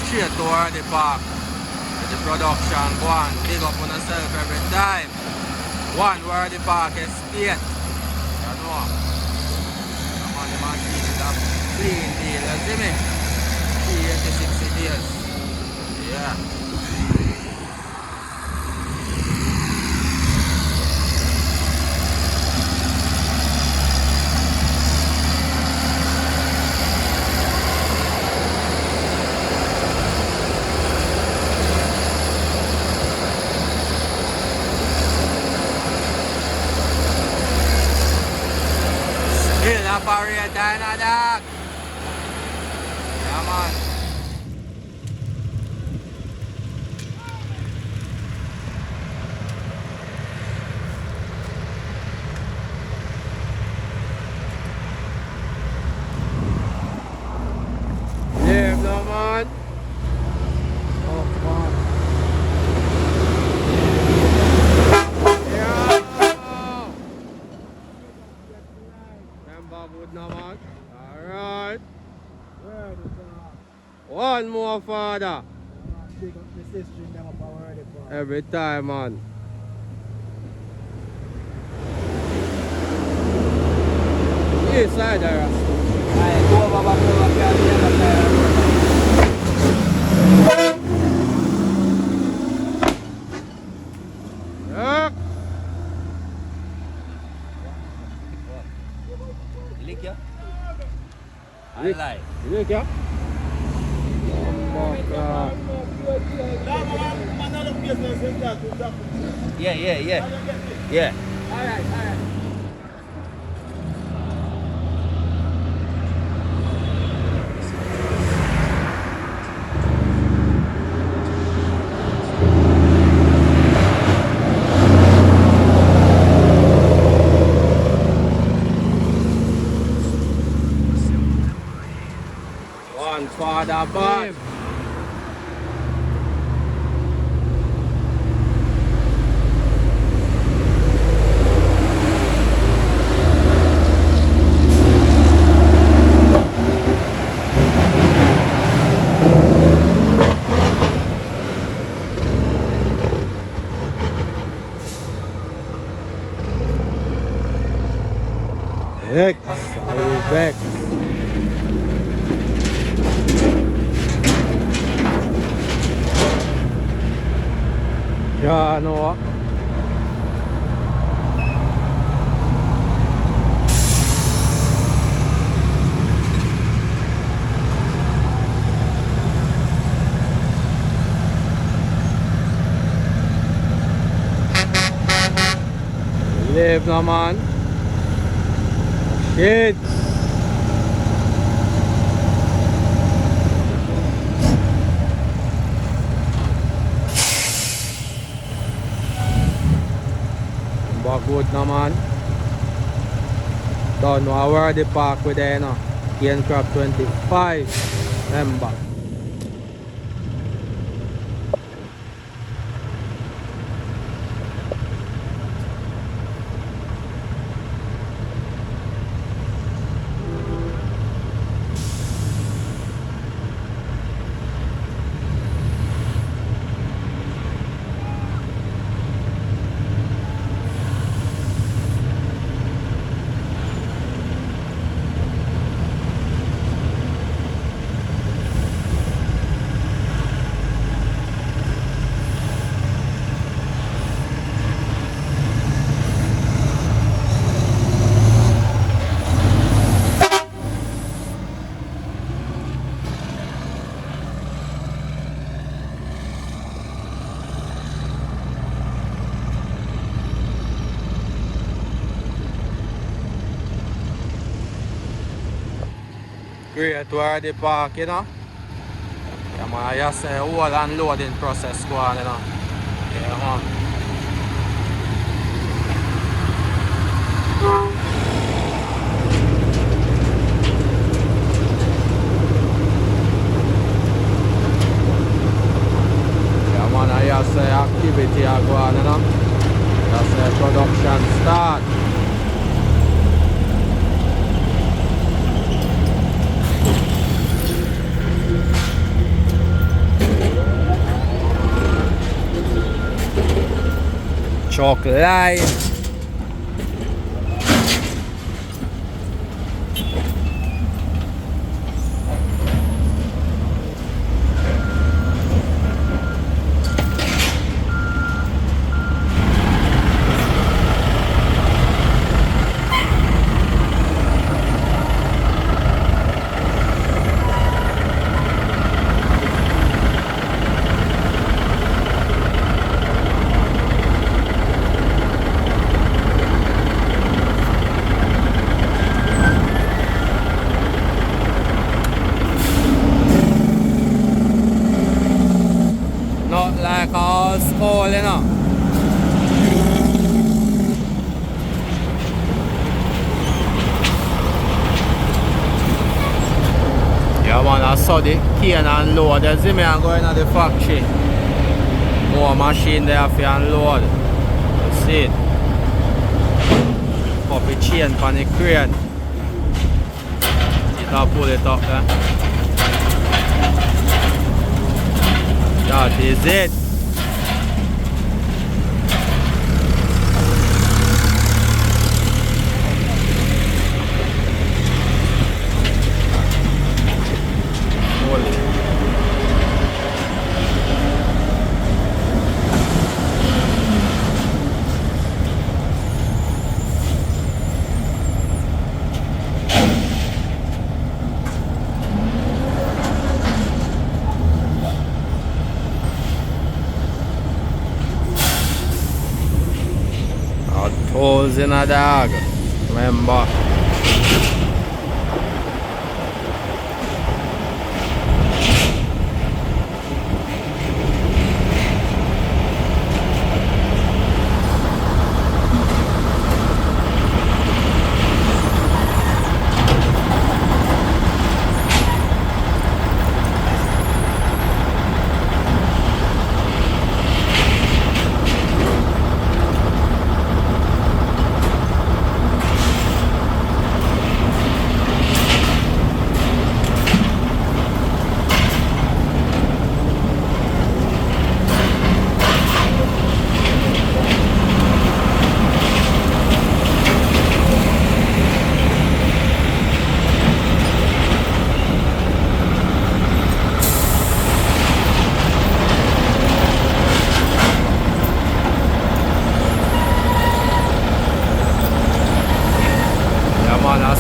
straight toward the park. With the production go on, big up on yourself every time. One where the park estate. You know. I'm on the machine is a clean deal, you see me? 386 days. Yeah. Still operator in a dog. Yeah, man. Yeah, no, man. Oh, man. Yeah. Remember good, no, man. Alright. One more, father. Every time, man. East side there. I go over back to the other side. Yeah. Lick ya? Lick. Live. Lick ya? Yeah. Alright. One for the bus. Heck, I back. Yeah, no what? Live no man. Shit. But good no man. Don't know where the park with there now. Cane Crab 25. Remember. Great where the park, you know. Yeah man, I just say whole unloading process go on, you know. Yeah man. Yeah man, I just say activity go on, you know. Just say production start. Chalk line. Not like all school, you know. Yeah, man, I saw the cane and load. You see me, I'm going to the factory. More machine there for unload. You see it. Pop the chain on the crane. It all pull it up there. That is it. Toes in a dog, remember.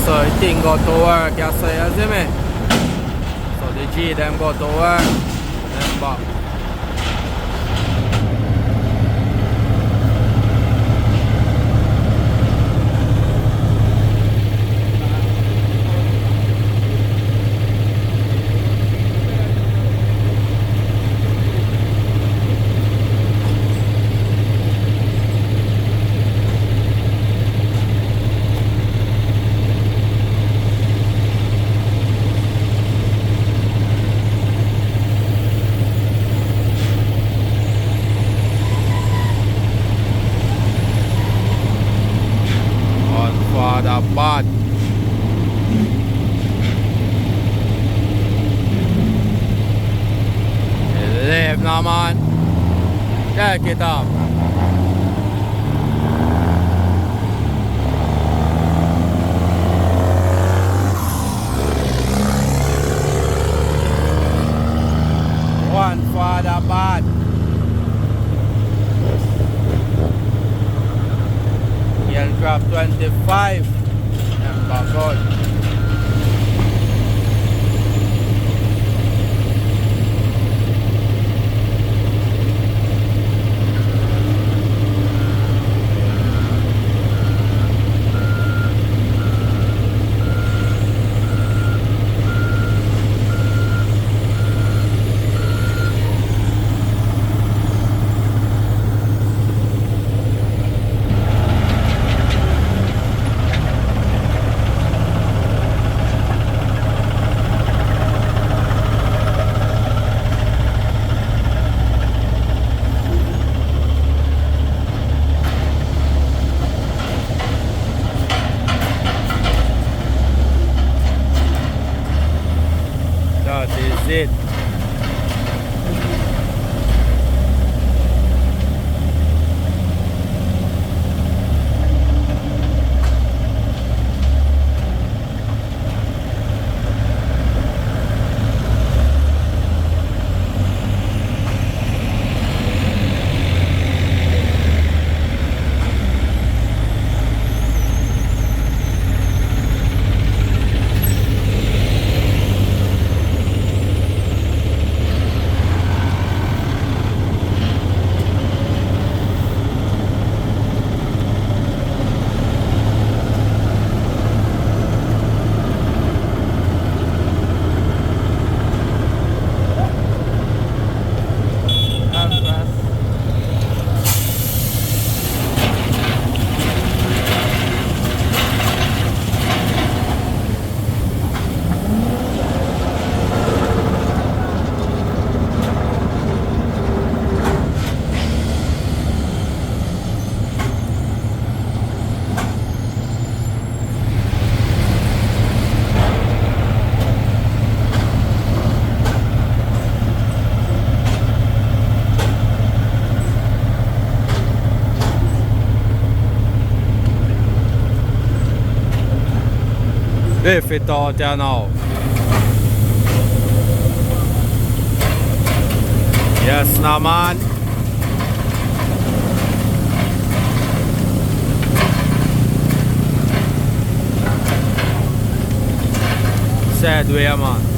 So the thing go to work, you see me? So the G them go to work, them back. Bad. Leave now, man. Take it up. One for the bad. You'll drop 25. Back on. If it out here now. Yes, now man. Sad way, man.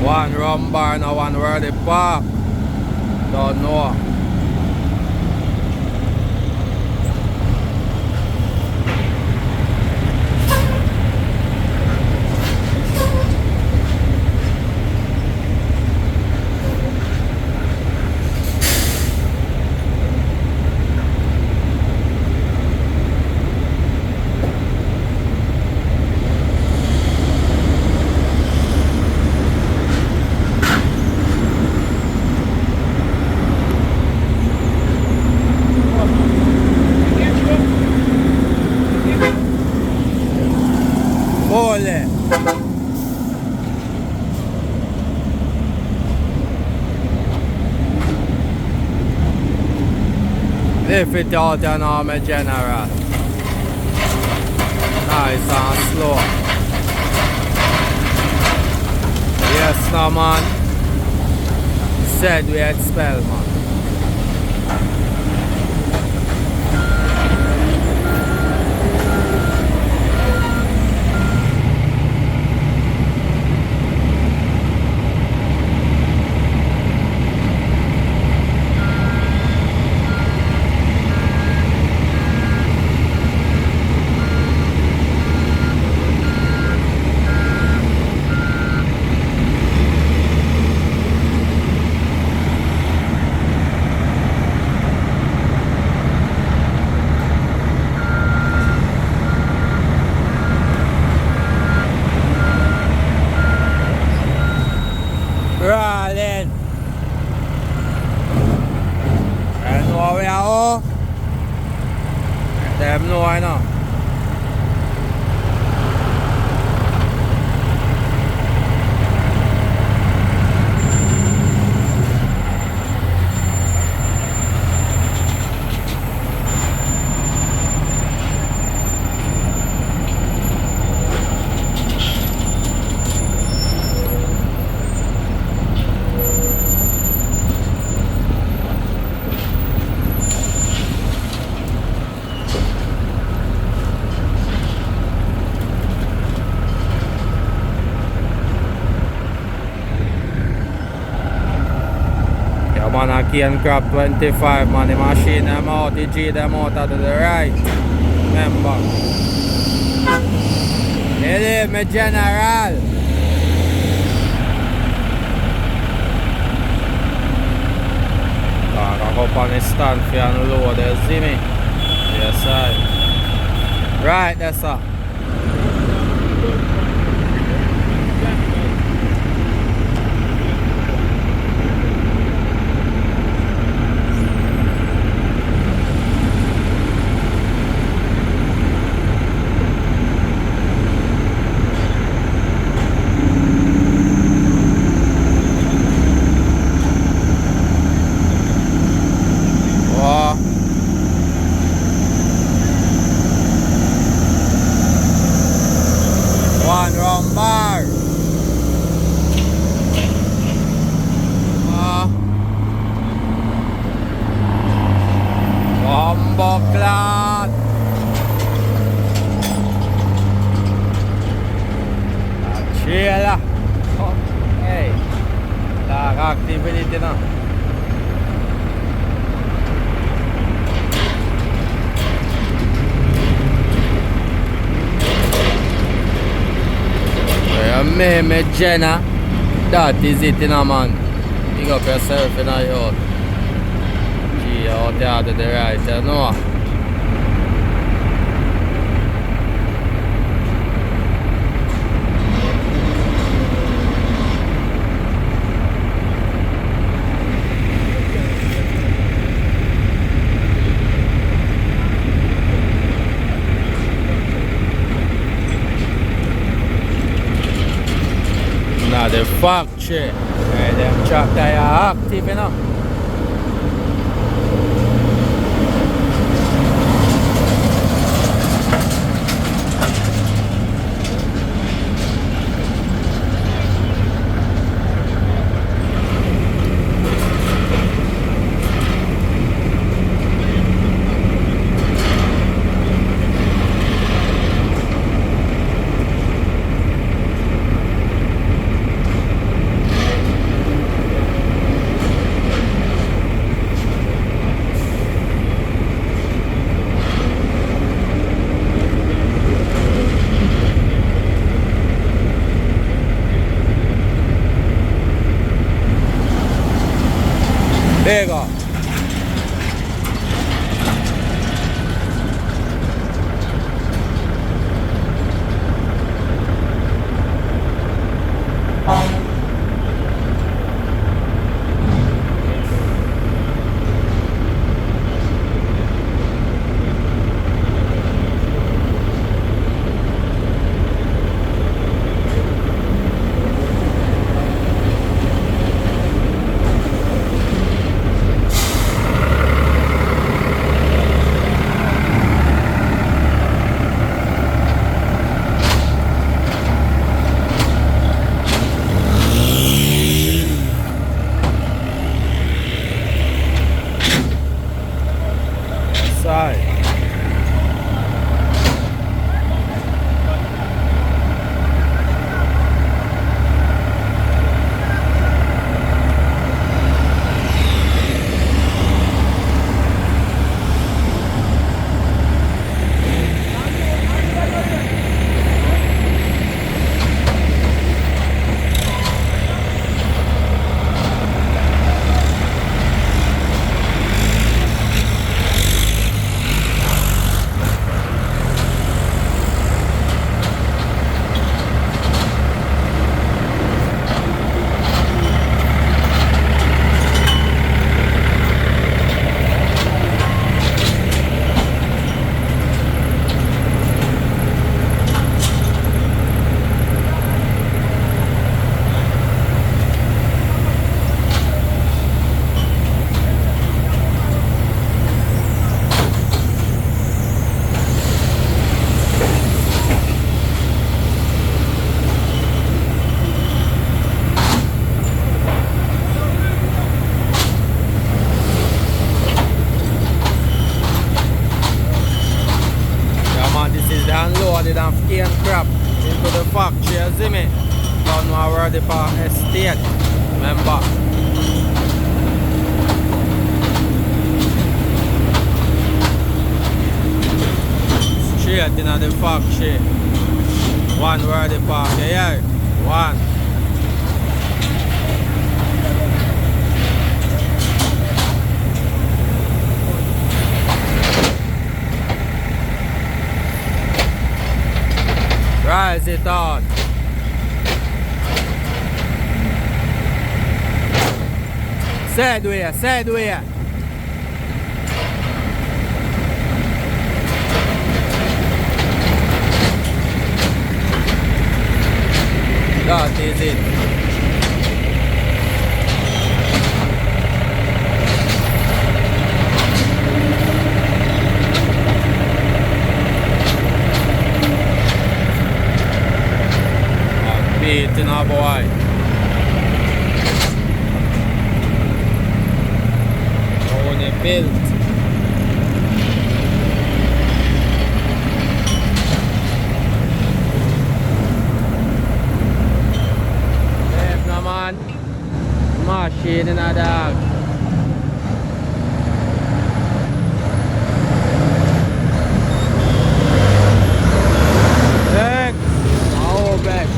One rum bar and one Worthy Park. Don't know. Ole. If it out and I'm a general. Nice and slow. Yes, no man. Said we had spell, man. Rolling. I know where we are. Them know I know. Man, I can grab 25, man. The machine them out, the G them out to the right. Remember. It is my general. I go up on the stand for unload, you see me? Yes, sir. Right, that's all. One wrong bar. Bomboclat. Chill. Hey. La activity na. Me Jenna. That is it, you know, man. Big up yourself in a yacht. Gee, out there to the right, you know. Now the factory, right, them truck tire active, you know. There you go. Side. Unloaded and cane crap into the factory, you see me? Down our the park estate. Remember? Straight into the factory. One word the park, yeah? One. Rise it on. Sideways, sideways. That is it. Beating our boy. Only built. Left na man. Machine na dog. Next. Oh, back.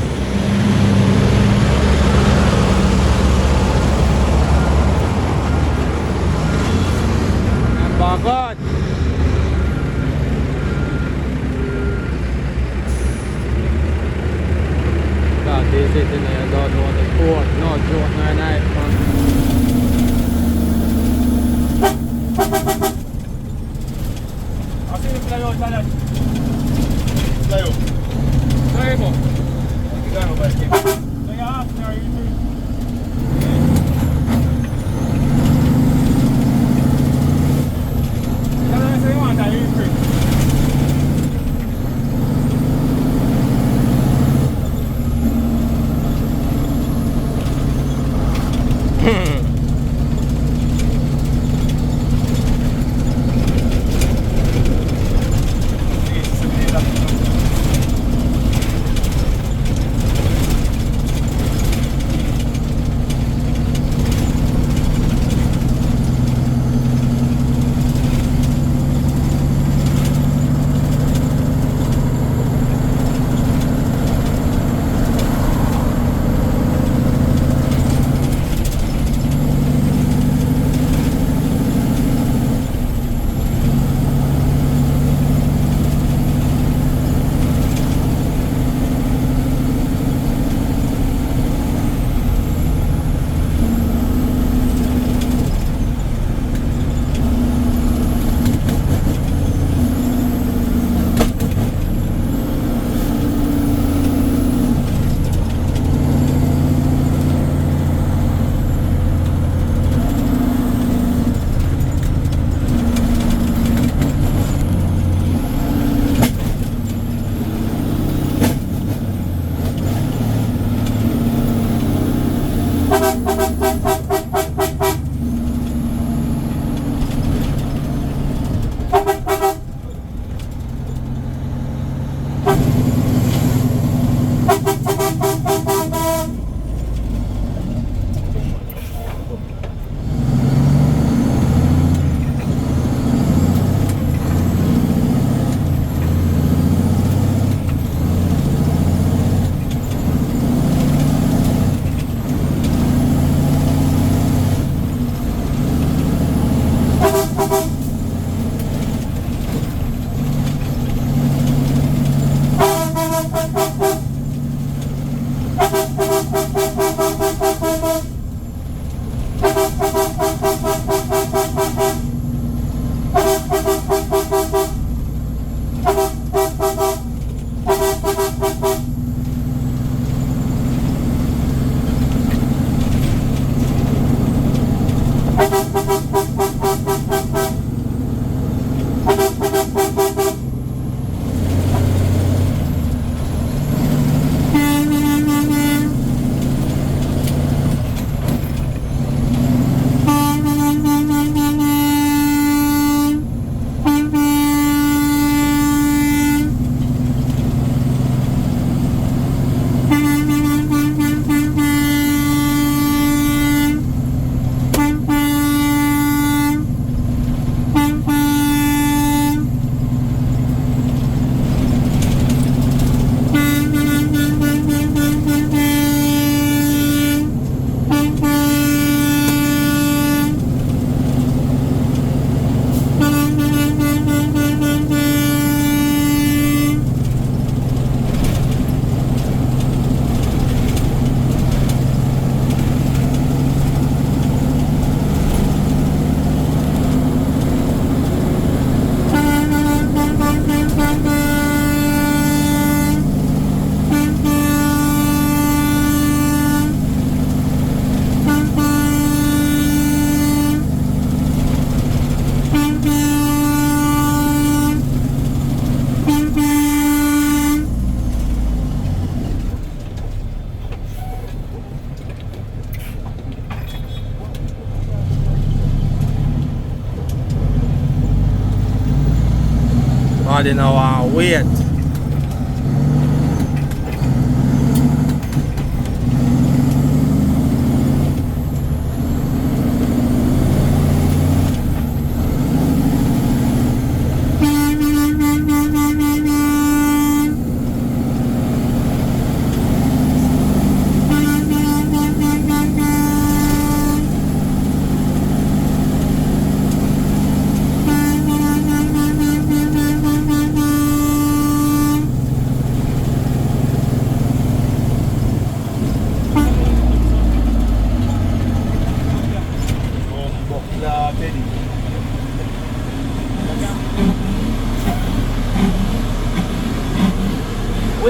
sitting here, don't know what it's for. No joke, no knife, man. I'll see you play out, Dad. Play out. Play out. You got nobody. So you're after, are you free? That's what you want, are you free? Body now wait.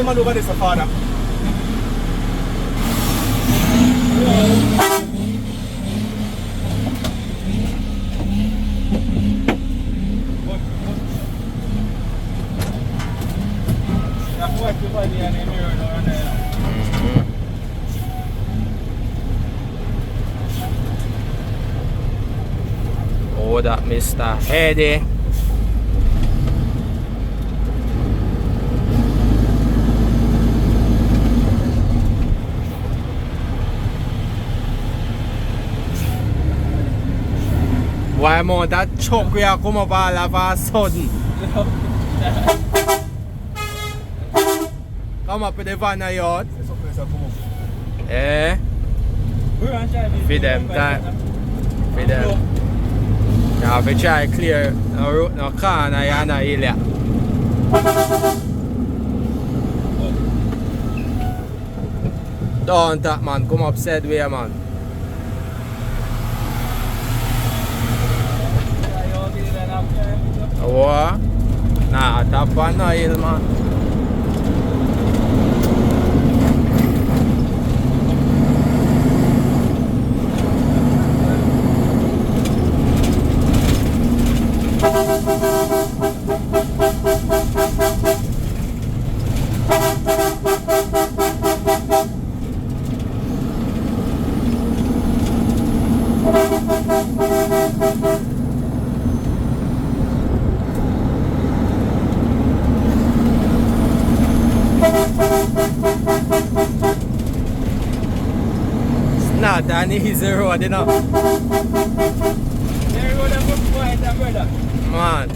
you maneuver this, father? Oh, that Mr. Eddie. Why more that choke we are come up all of a sudden? Come up with the van of yours. Eh? Feed them time. Feed them. You have to try clear no road, no car, no hill here. Don't that man, come up said way man. What? Nah, tap on no hill man. Not an easy road, you know. Man.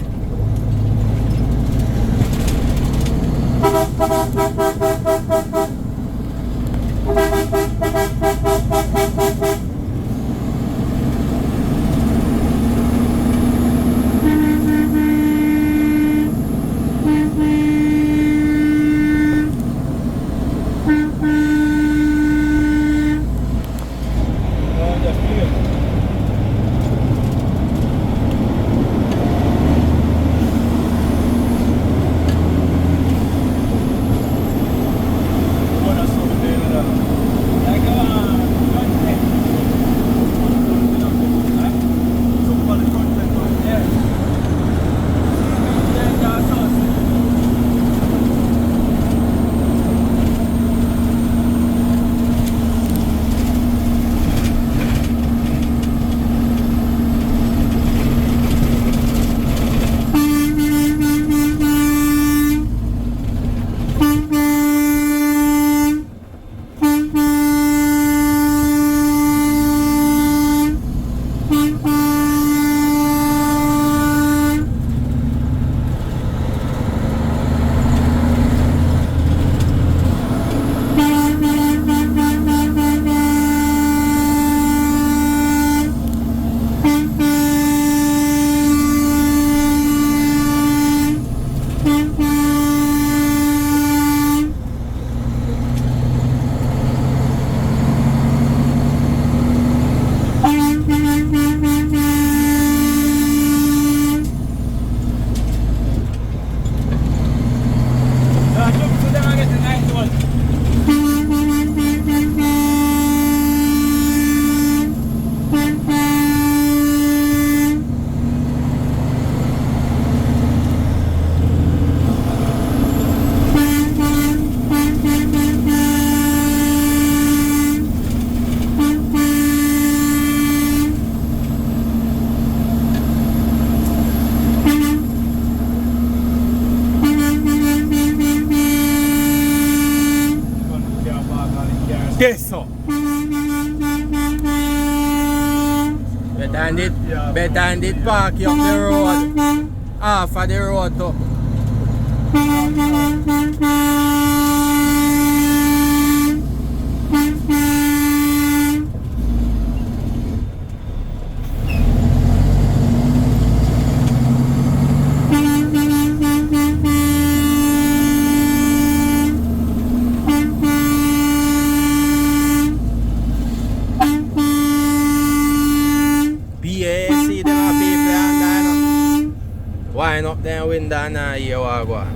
Yes, sir. Better than it park you up the road. Half of the road too. See them a people and wind up their window and here we go.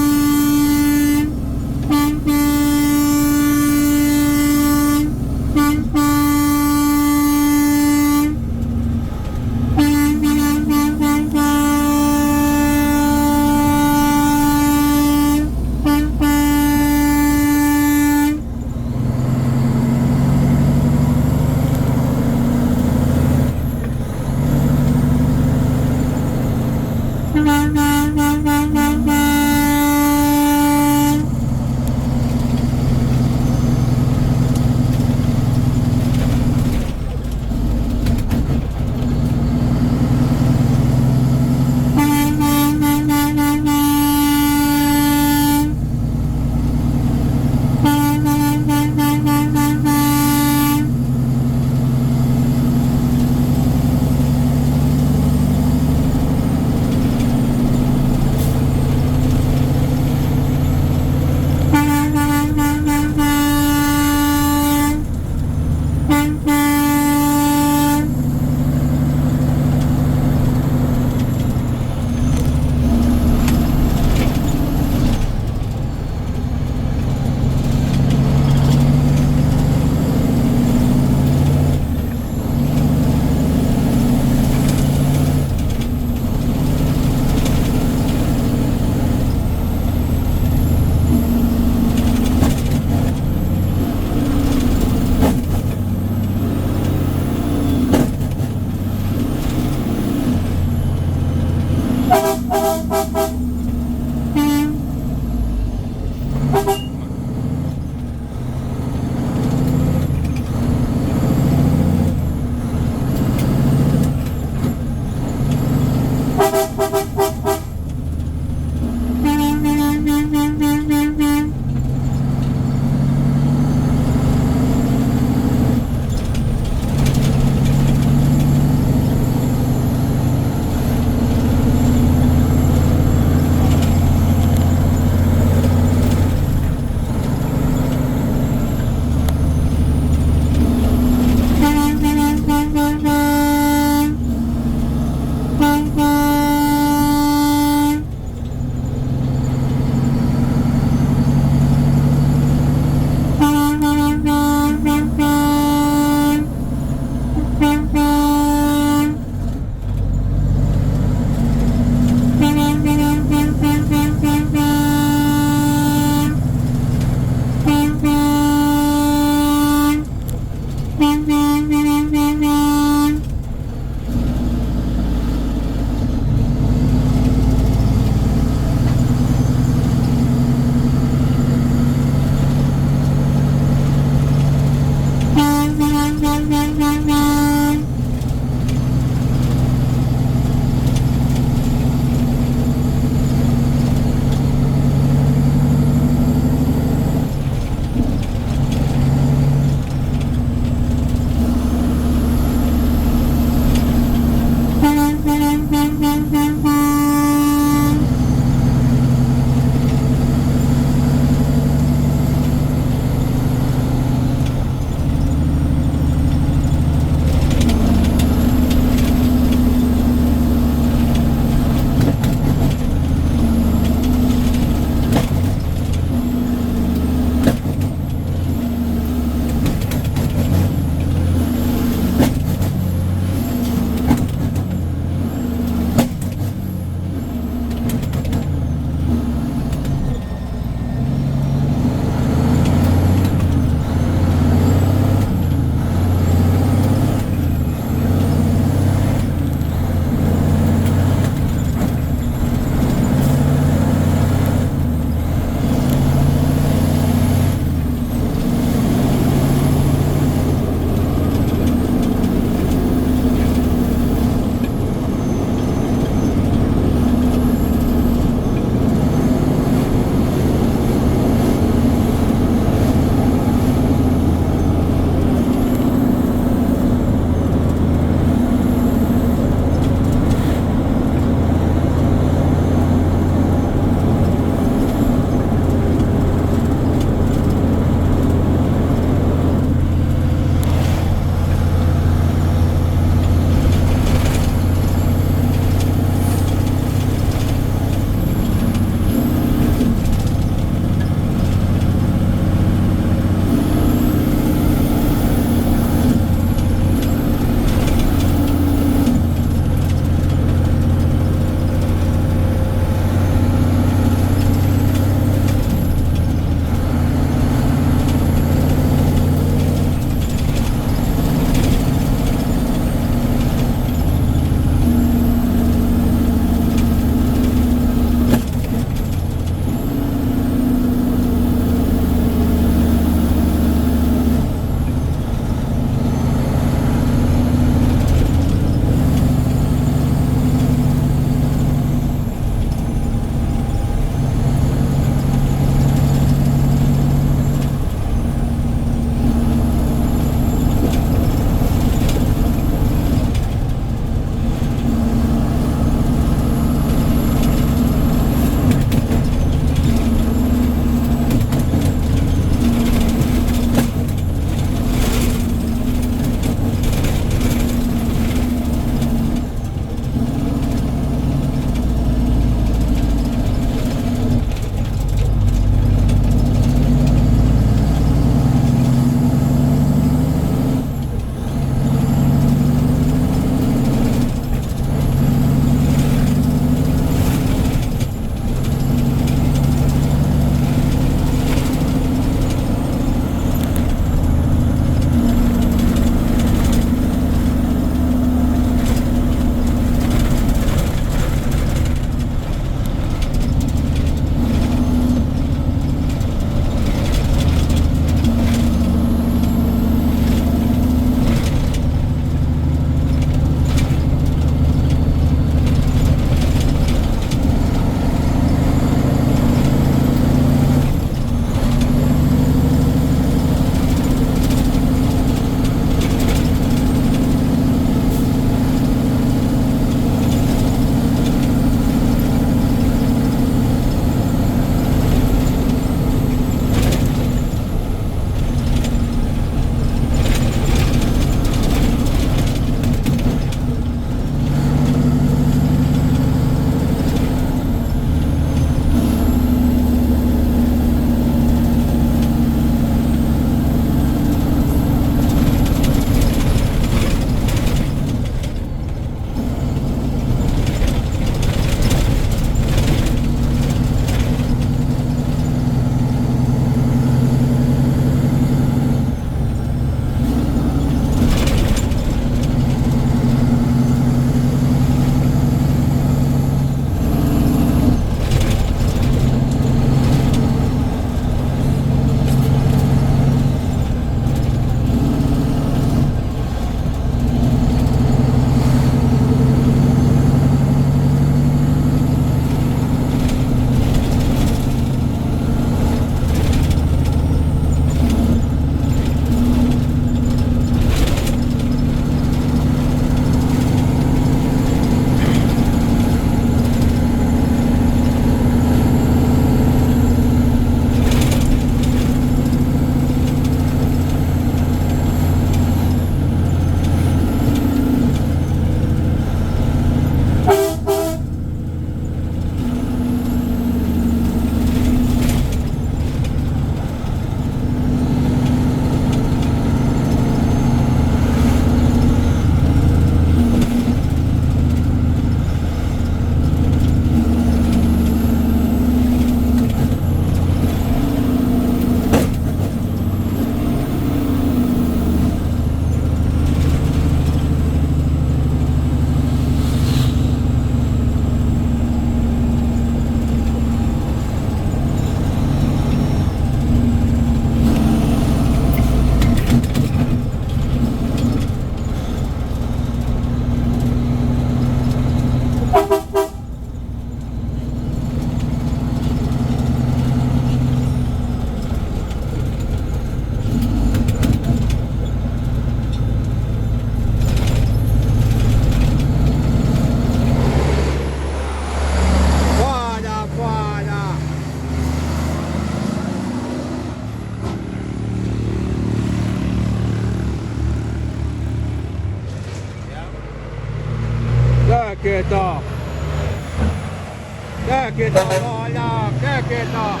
it up, all up, take it up.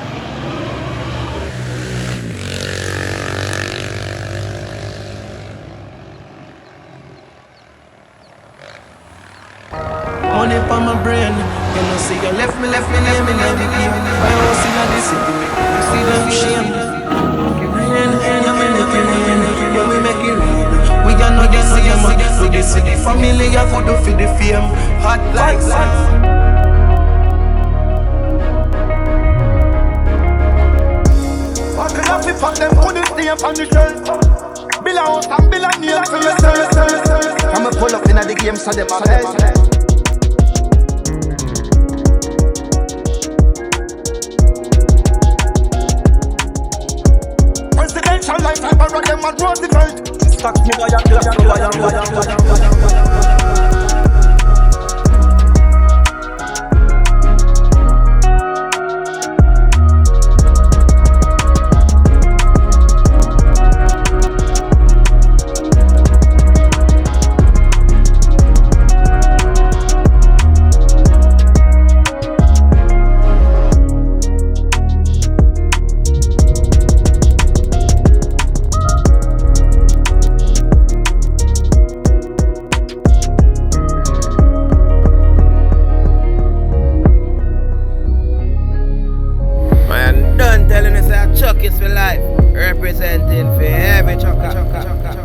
Money for my brain. You know, see, you left me in the game. My house in the city, you see them shame. Rain, I'm in the rain. Yeah, we make it rain. We are not the same. We the city family, I could do for the fame. Hot like sun. Fuck them, put this name on the shirt. Bill a house and bill a name for yourself. I'ma pull up in the game so them a best. Presidential lifetime, but them a Roosevelt. Stack me by a class, so I am. Chuck is for life, representing for every chucker.